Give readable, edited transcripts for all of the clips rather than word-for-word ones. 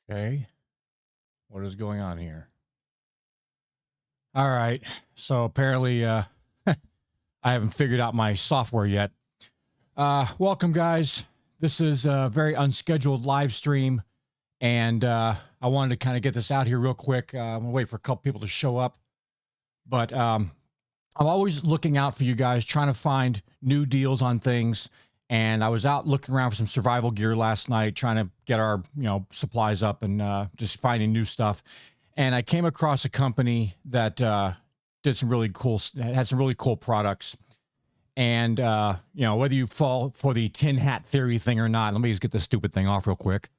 Okay. What is going on here? All right. So apparently I haven't figured out my software yet. Welcome guys. This is a very unscheduled live stream and I wanted to kind of get this out here real quick. I'm gonna wait for a couple people to show up. But I'm always looking out for you guys, trying to find new deals on things. And I was out looking around for some survival gear last night, trying to get our supplies up and just finding new stuff. And I came across a company that did some really cool, had some really cool products. And whether you fall for the tin hat theory thing or not, let me just get this stupid thing off real quick.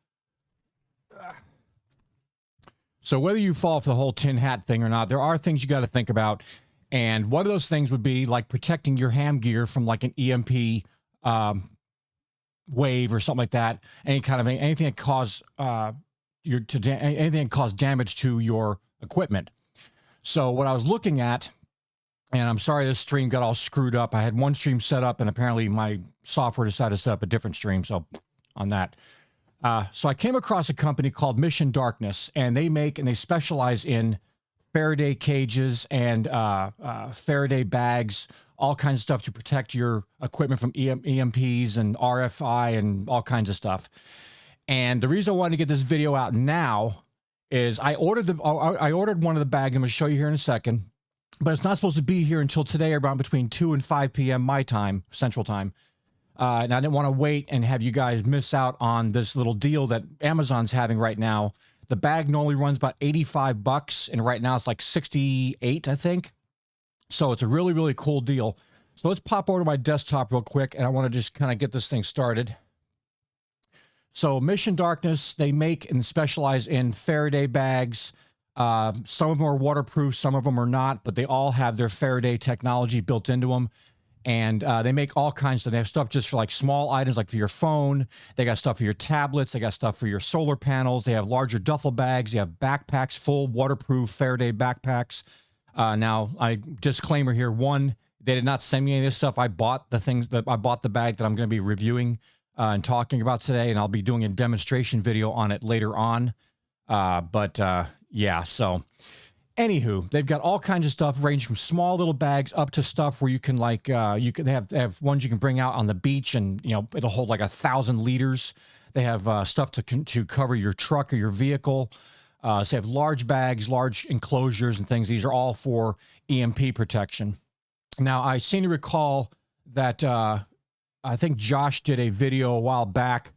So whether you fall for the whole tin hat thing or not, there are things you got to think about. And one of those things would be like protecting your ham gear from like an EMP wave or something like that. Any kind of anything that cause anything that cause damage to your equipment. So what I was looking at, and I'm sorry this stream got all screwed up. I had one stream set up, and apparently my software decided to set up a different stream. So on that. So I came across a company called Mission Darkness, and they specialize in Faraday cages and Faraday bags, all kinds of stuff to protect your equipment from EMPs and RFI and all kinds of stuff. And the reason I wanted to get this video out now is I ordered one of the bags. I'm going to show you here in a second, but it's not supposed to be here until today, around between 2 and 5 p.m. my time, Central Time. And I didn't want to wait and have you guys miss out on this little deal that Amazon's having right now. The bag normally runs about $85, and right now it's like 68, I think. So it's a really, really cool deal. So let's pop over to my desktop real quick, and I want to just kind of get this thing started. So Mission Darkness, they make and specialize in Faraday bags. Some of them are waterproof, some of them are not, but they all have their Faraday technology built into them. And they make all kinds of, they have stuff just for like small items, like for your phone. They got stuff for your tablets. They got stuff for your solar panels. They have larger duffel bags. They have backpacks, full waterproof Faraday backpacks. Now, disclaimer here. One, they did not send me any of this stuff. I bought the bag that I'm going to be reviewing and talking about today. And I'll be doing a demonstration video on it later on. Yeah, so anywho, they've got all kinds of stuff ranging from small little bags up to stuff where you can like, they have ones you can bring out on the beach and, it'll hold like 1,000 liters. They have stuff to cover your truck or your vehicle. So they have large bags, large enclosures and things. These are all for EMP protection. Now, I seem to recall that I think Josh did a video a while back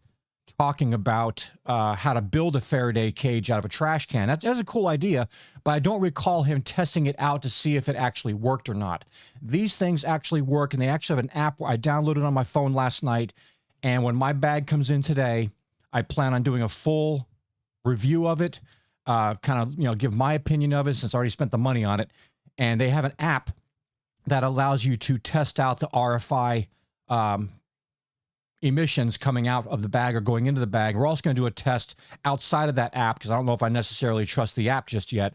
talking about how to build a Faraday cage out of a trash can. That's a cool idea, but I don't recall him testing it out to see if it actually worked or not. These things actually work, and they actually have an app I downloaded on my phone last night, and when my bag comes in today, I plan on doing a full review of it, kind of, give my opinion of it since I already spent the money on it. And they have an app that allows you to test out the RFI emissions coming out of the bag or going into the bag. We're also going to do a test outside of that app because I don't know if I necessarily trust the app just yet.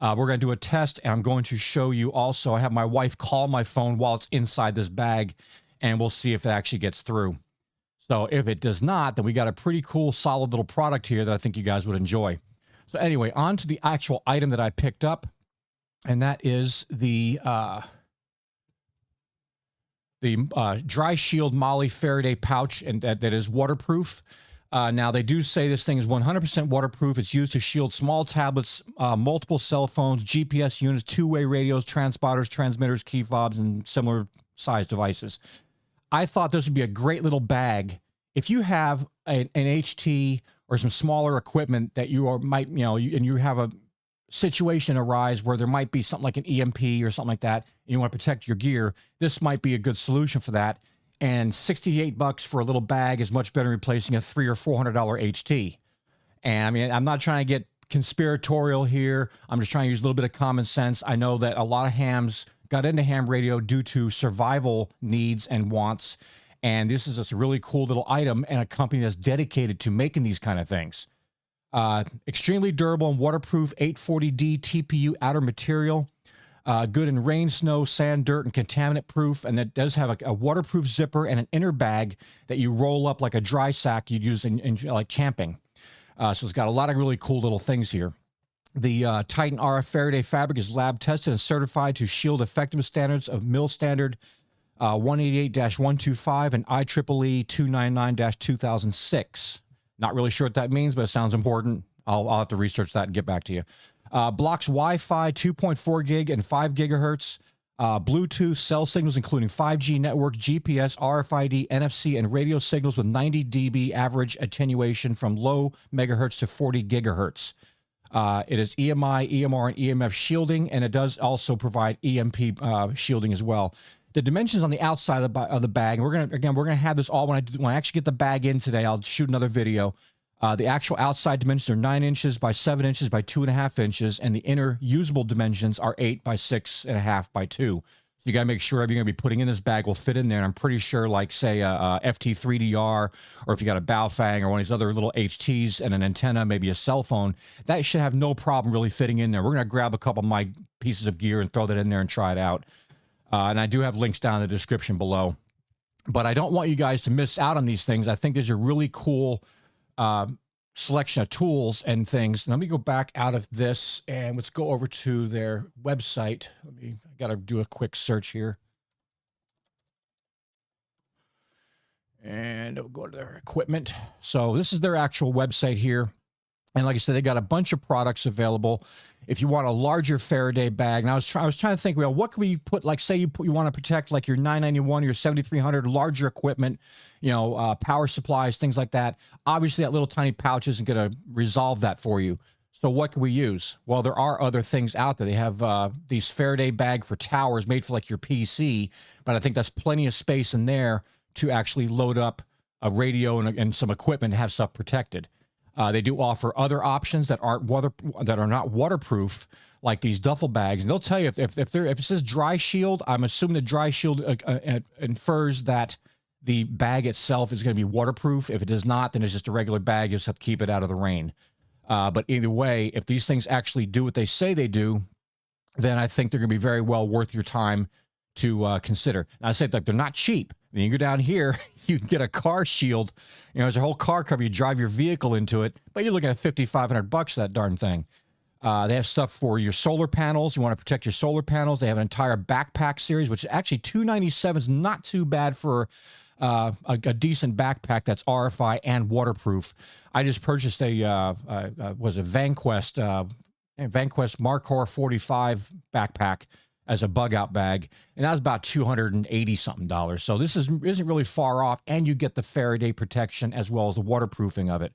We're going to do a test, and I'm going to show you also. I have my wife call my phone while it's inside this bag, and we'll see if it actually gets through. So if it does not, then we got a pretty cool, solid little product here that I think you guys would enjoy. So anyway, on to the actual item that I picked up, and that is the Dry Shield Molly Faraday pouch, and that is waterproof. Now, they do say this thing is 100% waterproof. It's used to shield small tablets, multiple cell phones, GPS units, two-way radios, transponders, transmitters, key fobs, and similar size devices. I thought this would be a great little bag. If you have an HT or some smaller equipment that and you have a situation arise where there might be something like an EMP or something like that, and you want to protect your gear, this might be a good solution for that. And $68 for a little bag is much better than replacing a $300 or $400 HT. And I mean, I'm not trying to get conspiratorial here. I'm just trying to use a little bit of common sense. I know that a lot of hams got into ham radio due to survival needs and wants. And this is just a really cool little item and a company that's dedicated to making these kind of things. Extremely durable and waterproof 840D TPU outer material. Good in rain, snow, sand, dirt, and contaminant proof. And it does have a waterproof zipper and an inner bag that you roll up like a dry sack you'd use in like camping. So it's got a lot of really cool little things here. The Titan RF Faraday fabric is lab tested and certified to shield effectiveness standards of mill standard 188-125 and IEEE 299-2006. Not really sure what that means, but it sounds important. I'll have to research that and get back to you. Blocks Wi-Fi 2.4 gig and 5 gigahertz, Bluetooth cell signals, including 5G network, GPS, RFID, NFC, and radio signals with 90 dB average attenuation from low megahertz to 40 gigahertz. It is EMI, EMR, and EMF shielding, and it does also provide EMP shielding as well. The dimensions on the outside of the bag, and we're gonna have this all when I actually get the bag in today. I'll shoot another video. The actual outside dimensions are 9 inches by 7 inches by 2.5 inches, and the inner usable dimensions are 8 by 6.5 by 2. So you gotta make sure everything you're gonna be putting in this bag will fit in there. And I'm pretty sure, like say a FT-3DR, or if you got a Baofeng or one of these other little HTs and an antenna, maybe a cell phone, that should have no problem really fitting in there. We're gonna grab a couple of my pieces of gear and throw that in there and try it out. And I do have links down in the description below. But I don't want you guys to miss out on these things. I think there's a really cool selection of tools and things. Let me go back out of this and let's go over to their website. I got to do a quick search here. And we'll go to their equipment. So this is their actual website here. And like I said, they got a bunch of products available. If you want a larger Faraday bag, and I was trying to think, well, what can we put? Like, say you want to protect like your 991 or your 7300, larger equipment, you know, power supplies, things like that. Obviously, that little tiny pouch isn't going to resolve that for you. So what can we use? Well, there are other things out there. They have these Faraday bag for towers made for like your PC, but I think that's plenty of space in there to actually load up a radio and some equipment to have stuff protected. They do offer other options that are not waterproof, like these duffel bags. And they'll tell you if it says dry shield, I'm assuming the dry shield infers that the bag itself is going to be waterproof. If it does not, then it's just a regular bag. You just have to keep it out of the rain. But either way, if these things actually do what they say they do, then I think they're going to be very well worth your time to consider. Now, I say, like, they're not cheap. I mean, you go down here, you can get a car shield. You know, there's a whole car cover. You drive your vehicle into it, but you're looking at $5,500 for that darn thing. They have stuff for your solar panels. You want to protect your solar panels. They have an entire backpack series, which actually $297 is not too bad for a decent backpack that's RFI and waterproof. I just purchased a VanQuest Marcor 45 backpack as a bug out bag, and that was about $280 something. So this isn't really far off, and you get the Faraday protection as well as the waterproofing of it.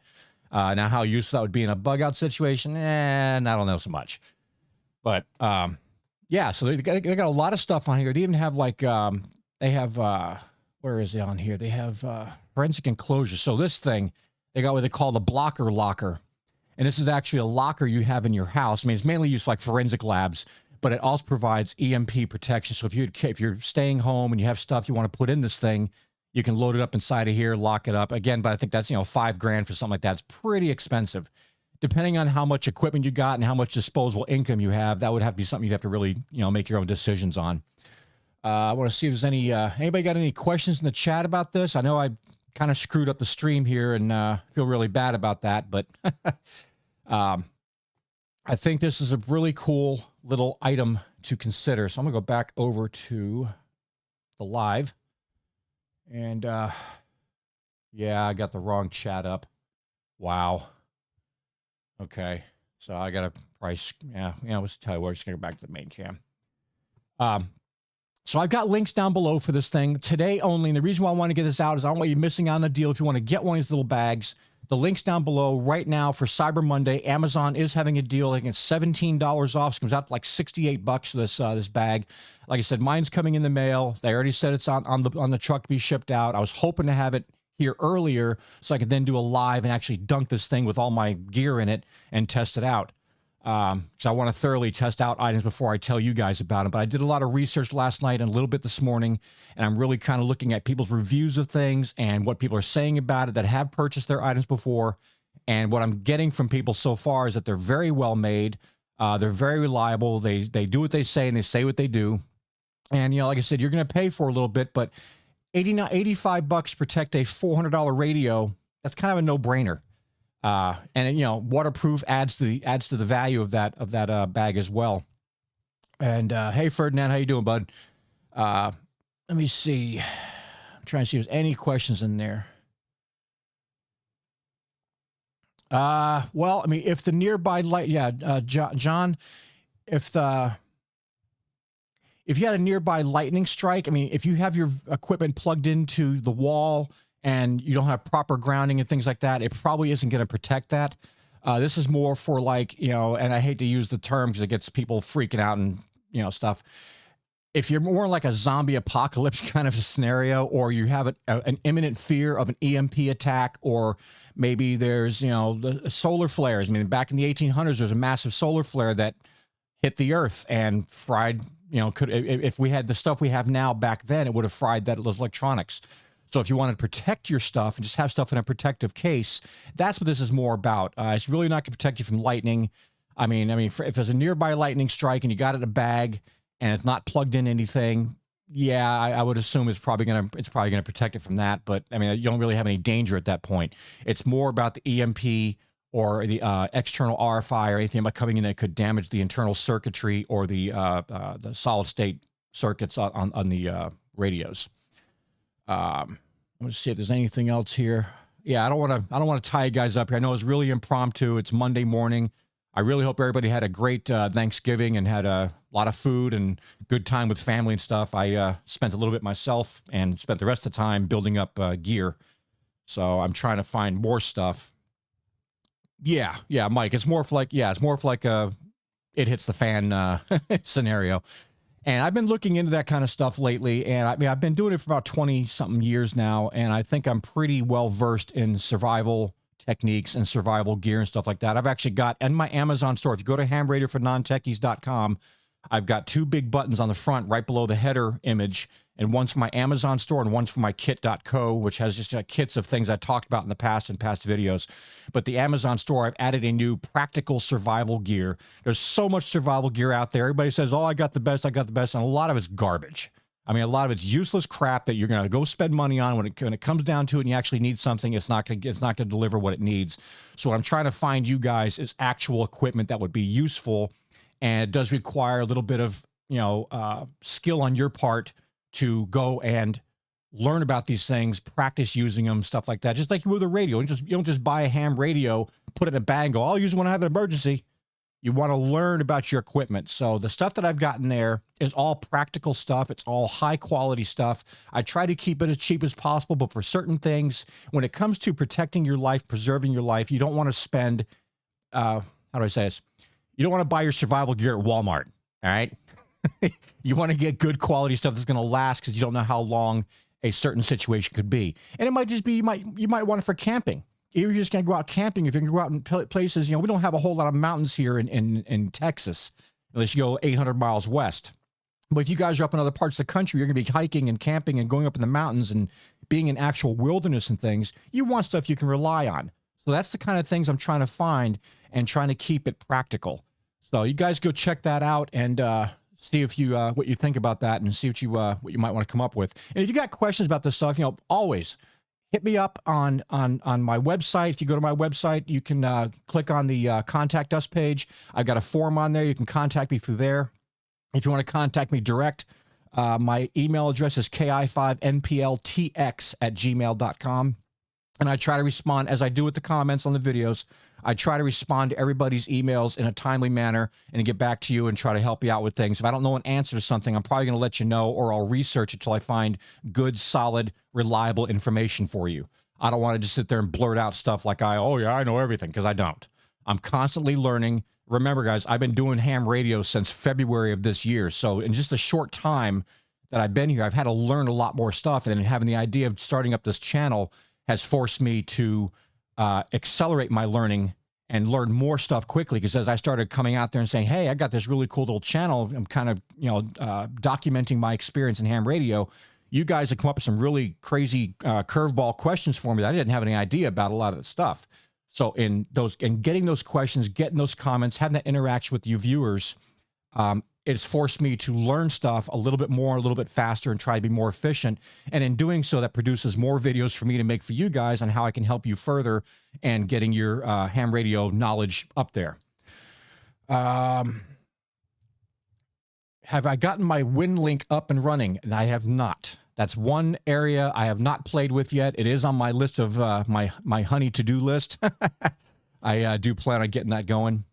Now, how useful that would be in a bug out situation, I don't know so much. But yeah, so they got a lot of stuff on here. They even have like they have where is it on here? They have forensic enclosure. So this thing, they got what they call the blocker locker, and this is actually a locker you have in your house. I mean, it's mainly used for like forensic labs, but it also provides EMP protection. So if you're staying home and you have stuff you want to put in this thing, you can load it up inside of here, lock it up. Again, but I think that's, you know, $5,000 for something like that. It's pretty expensive. Depending on how much equipment you got and how much disposable income you have, that would have to be something you'd have to really, you know, make your own decisions on. I want to see if there's anybody got any questions in the chat about this. I know I kind of screwed up the stream here and feel really bad about that, but I think this is a really cool little item to consider. So I'm gonna go back over to the live, and yeah, I got the wrong chat up. Wow. Okay, so I gotta price. Yeah, let's tell you what. We're just gonna go back to the main cam. So I've got links down below for this thing today only. And the reason why I want to get this out is I don't want you missing out on the deal. If you want to get one of these little bags, the link's down below right now for Cyber Monday. Amazon is having a deal. I think it's $17 off. It comes out to like $68 for this bag. Like I said, mine's coming in the mail. They already said it's on the truck to be shipped out. I was hoping to have it here earlier so I could then do a live and actually dunk this thing with all my gear in it and test it out. Because I want to thoroughly test out items before I tell you guys about them. But I did a lot of research last night and a little bit this morning, and I'm really kind of looking at people's reviews of things and what people are saying about it that have purchased their items before. And what I'm getting from people so far is that they're very well made. They're very reliable. They do what they say and they say what they do. And, you know, like I said, you're going to pay for a little bit, but $85 to protect a $400 radio, that's kind of a no-brainer. And you know, waterproof adds to the value of that bag as well. And hey, Ferdinand, how you doing, bud? Let me see. I'm trying to see if there's any questions in there. Well, I mean, if the nearby light, yeah, John, if you had a nearby lightning strike, I mean, if you have your equipment plugged into the wall and you don't have proper grounding and things like that, it probably isn't going to protect that. This is more for, like, you know, and I hate to use the term because it gets people freaking out and, you know, stuff. If you're more like a zombie apocalypse kind of a scenario, or you have an imminent fear of an EMP attack, or maybe there's, you know, the solar flares. I mean, back in the 1800s, there's a massive solar flare that hit the earth and fried, you know, if we had the stuff we have now back then, it would have fried those electronics. So if you want to protect your stuff and just have stuff in a protective case, that's what this is more about. It's really not going to protect you from lightning. I mean, if there's a nearby lightning strike and you got it in a bag and it's not plugged in anything, yeah, I would assume it's probably gonna protect it from that. But I mean, you don't really have any danger at that point. It's more about the EMP or the external RFI or anything about coming in that could damage the internal circuitry or the solid state circuits on the radios. Let's see if there's anything else here. Yeah, I don't want to tie you guys up here. I know it's really impromptu. It's Monday morning. I really hope everybody had a great Thanksgiving and had a lot of food and good time with family and stuff. I spent a little bit myself and spent the rest of the time building up gear. So I'm trying to find more stuff. Yeah, Mike. It's more of like a it hits the fan scenario. And I've been looking into that kind of stuff lately. And I mean, I've been doing it for about 20 something years now. And I think I'm pretty well versed in survival techniques and survival gear and stuff like that. I've actually got in my Amazon store, if you go to hamradiofornontechies.com, I've got two big buttons on the front right below the header image, and one's for my Amazon store and one's for my kit.co, which has just kits of things I talked about in the past in past videos. But the Amazon store, I've added a new practical survival gear. There's so much survival gear out there. Everybody says, oh, I got the best, and a lot of it's garbage. I mean, a lot of it's useless crap that you're going to go spend money on. When it comes down to it and you actually need something, it's not going to deliver what it needs. So what I'm trying to find you guys is actual equipment that would be useful, and it does require a little bit of, you know, skill on your part to go and learn about these things, practice using them, stuff like that. Just like you with a radio. You don't just buy a ham radio, put it in a bag, and go, I'll use it when I have an emergency. You want to learn about your equipment. So the stuff that I've gotten there is all practical stuff. It's all high quality stuff. I try to keep it as cheap as possible, but for certain things, when it comes to protecting your life, preserving your life, you don't want to spend, how do I say this? You don't want to buy your survival gear at Walmart, all right? You want to get good quality stuff that's going to last, because you don't know how long a certain situation could be. And it might just be, you might want it for camping. You're just going to go out camping. If you're going to go out in places, you know, we don't have a whole lot of mountains here in Texas, unless you go 800 miles west. But if you guys are up in other parts of the country, you're going to be hiking and camping and going up in the mountains and being in actual wilderness and things. You want stuff you can rely on. So that's the kind of things I'm trying to find and trying to keep it practical. So you guys go check that out and see if you what you think about that, and see what you might want to come up with. And if you got questions about this stuff, you know, always hit me up on my website. If you go to my website, you can click on the contact us page. I've got a form on there. You can contact me through there. If you want to contact me direct, my email address is ki5npltx@gmail.com. And I try to respond, as I do with the comments on the videos, I try to respond to everybody's emails in a timely manner and get back to you and try to help you out with things. If I don't know an answer to something, I'm probably going to let you know, or I'll research it till I find good, solid, reliable information for you. I don't want to just sit there and blurt out stuff like I know everything, because I don't. I'm constantly learning. Remember, guys, I've been doing ham radio since February of this year. So in just a short time that I've been here, I've had to learn a lot more stuff. And then having the idea of starting up this channel has forced me to accelerate my learning and learn more stuff quickly. Because as I started coming out there and saying, hey, I got this really cool little channel, I'm kind of, you know, documenting my experience in ham radio, you guys have come up with some really crazy curveball questions for me that I didn't have any idea about a lot of the stuff. So in getting those questions, getting those comments, having that interaction with you viewers, it's forced me to learn stuff a little bit more, a little bit faster, and try to be more efficient. And in doing so, that produces more videos for me to make for you guys on how I can help you further and getting your ham radio knowledge up there. Have I gotten my WinLink up and running? And I have not. That's one area I have not played with yet. It is on my list of my honey to-do list. I do plan on getting that going.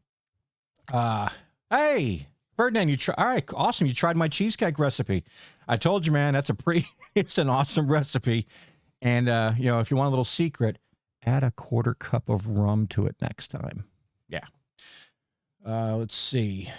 Hey, Ferdinand, all right, awesome. You tried my cheesecake recipe. I told you, man, that's it's an awesome recipe. And, you know, if you want a little secret, add a 1/4 cup of rum to it next time. Yeah. Let's see.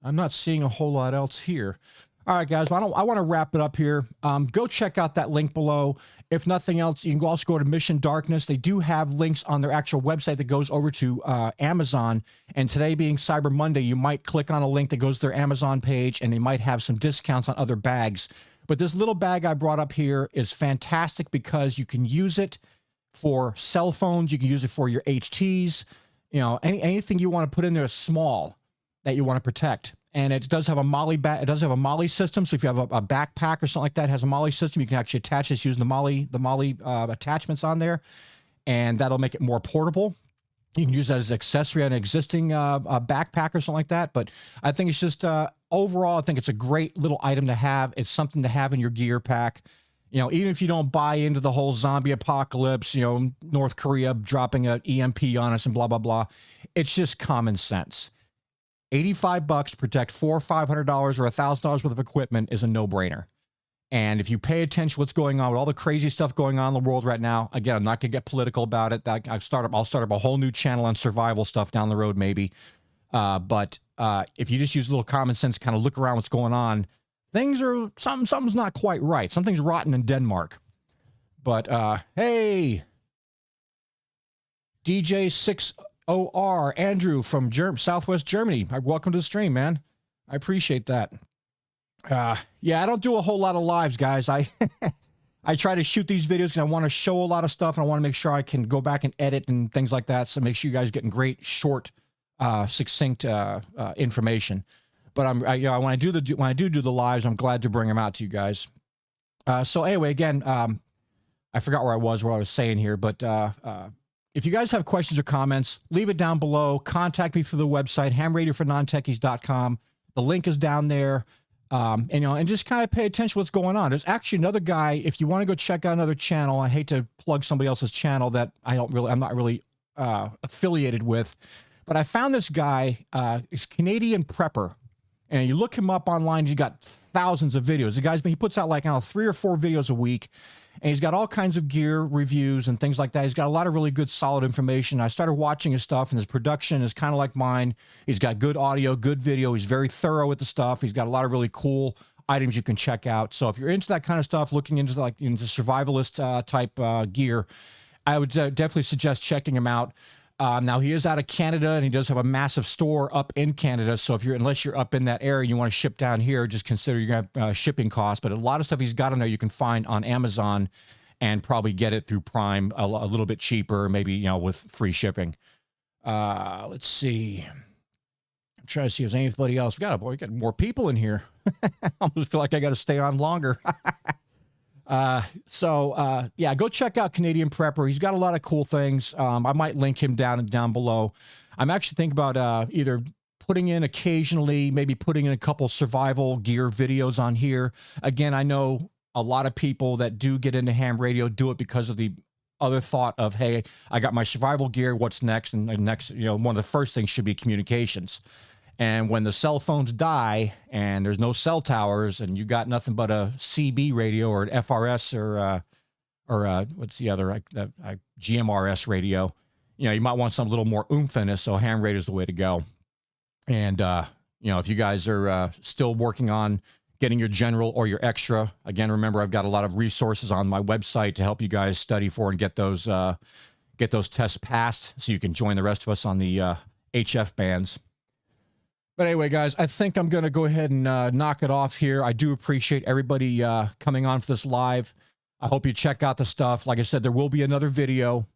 I'm not seeing a whole lot else here. All right, guys, well, I want to wrap it up here. Go check out that link below. If nothing else, you can also go to Mission Darkness. They do have links on their actual website that goes over to Amazon. And today being Cyber Monday, you might click on a link that goes to their Amazon page, and they might have some discounts on other bags. But this little bag I brought up here is fantastic because you can use it for cell phones. You can use it for your HTs. You know, anything you want to put in there is small that you want to protect. And it does have a MOLLE it does have a MOLLE system. So if you have a backpack or something like that has a MOLLE system, you can actually attach this using the MOLLE attachments on there, and that'll make it more portable. You can use that as an accessory on an existing backpack or something like that. But I think it's just overall, I think it's a great little item to have. It's something to have in your gear pack. You know, even if you don't buy into the whole zombie apocalypse, you know, North Korea dropping an EMP on us and blah, blah, blah. It's just common sense. $85 to protect $400 or $500 or $1,000 worth of equipment is a no-brainer. And if you pay attention to what's going on with all the crazy stuff going on in the world right now, again, I'm not going to get political about it. I'll start up a whole new channel on survival stuff down the road, maybe. But if you just use a little common sense, kind of look around what's going on, something's not quite right. Something's rotten in Denmark. But hey, DJ6OR Andrew from Southwest Germany. Welcome to the stream, man. I appreciate that. Yeah, I don't do a whole lot of lives, guys. I try to shoot these videos because I want to show a lot of stuff, and I want to make sure I can go back and edit and things like that. So make sure you guys are getting great, short, succinct information. But when I do the lives, I'm glad to bring them out to you guys. So anyway, again, I forgot what I was saying here, but if you guys have questions or comments, leave it down below. Contact me through the website, hamradiofornontechies.com. The link is down there. And just kind of pay attention to what's going on. There's actually another guy, if you want to go check out another channel, I hate to plug somebody else's channel that I'm not really affiliated with, but I found this guy, he's Canadian Prepper, and you look him up online, he's got thousands of videos. He puts out like 3 or 4 videos a week, and he's got all kinds of gear reviews and things like that. He's got a lot of really good, solid information. I started watching his stuff, and his production is kind of like mine. He's got good audio, good video. He's very thorough with the stuff. He's got a lot of really cool items you can check out. So if you're into that kind of stuff, looking into into survivalist type gear, I would definitely suggest checking him out. Now he is out of Canada, and he does have a massive store up in Canada. So unless you're up in that area and you want to ship down here, just consider you're going to have shipping costs. But a lot of stuff he's got on there you can find on Amazon and probably get it through Prime a little bit cheaper, maybe, with free shipping. Let's see. I'm trying to see if there's anybody else. We got more people in here. I almost feel like I got to stay on longer. Yeah, go check out Canadian Prepper. He's got a lot of cool things. I might link him down below. I'm actually thinking about either putting in occasionally, maybe putting in a couple survival gear videos on here. Again, I know a lot of people that do get into ham radio do it because of the other thought of, hey, I got my survival gear, what's next? And next, one of the first things should be communications. And when the cell phones die and there's no cell towers and you got nothing but a CB radio or an FRS or what's the other, GMRS radio, you might want some little more oomph in it. So ham radio is the way to go. And, if you guys are still working on getting your general or your extra, again, remember, I've got a lot of resources on my website to help you guys study for and get those tests passed so you can join the rest of us on the HF bands. But anyway, guys, I think I'm going to go ahead and knock it off here. I do appreciate everybody coming on for this live. I hope you check out the stuff. Like I said, there will be another video.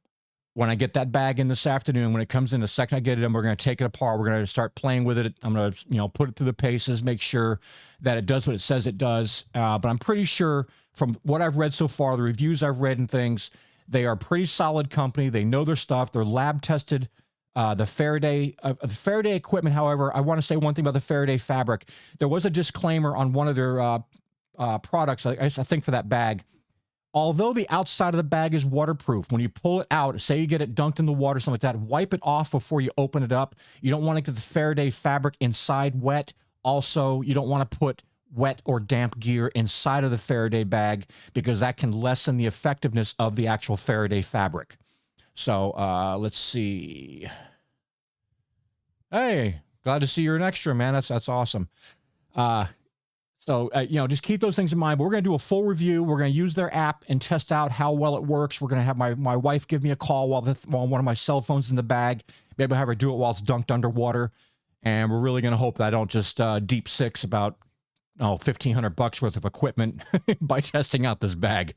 when I get that bag in this afternoon, when it comes in, the second I get it in, we're going to take it apart. We're going to start playing with it. I'm going to, put it through the paces, make sure that it does what it says it does. But I'm pretty sure from what I've read so far, the reviews I've read and things, they are a pretty solid company. They know their stuff. They're lab tested. The Faraday equipment, however, I want to say one thing about the Faraday fabric. There was a disclaimer on one of their products, I think for that bag. Although the outside of the bag is waterproof, when you pull it out, say you get it dunked in the water, something like that, wipe it off before you open it up. You don't want to get the Faraday fabric inside wet. Also, you don't want to put wet or damp gear inside of the Faraday bag because that can lessen the effectiveness of the actual Faraday fabric. So let's see. Hey, glad to see you're an extra, man. That's awesome. So, just keep those things in mind. But we're going to do a full review. We're going to use their app and test out how well it works. We're going to have my wife give me a call while one of my cell phones in the bag. Maybe I'll have her do it while it's dunked underwater. And we're really going to hope that I don't just deep six about $1,500 worth of equipment by testing out this bag.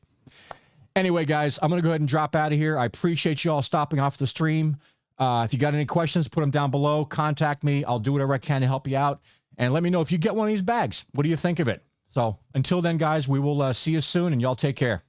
Anyway, guys, I'm going to go ahead and drop out of here. I appreciate you all stopping off the stream. If you got any questions, put them down below. Contact me. I'll do whatever I can to help you out. And let me know if you get one of these bags. What do you think of it? So until then, guys, we will see you soon, and y'all take care.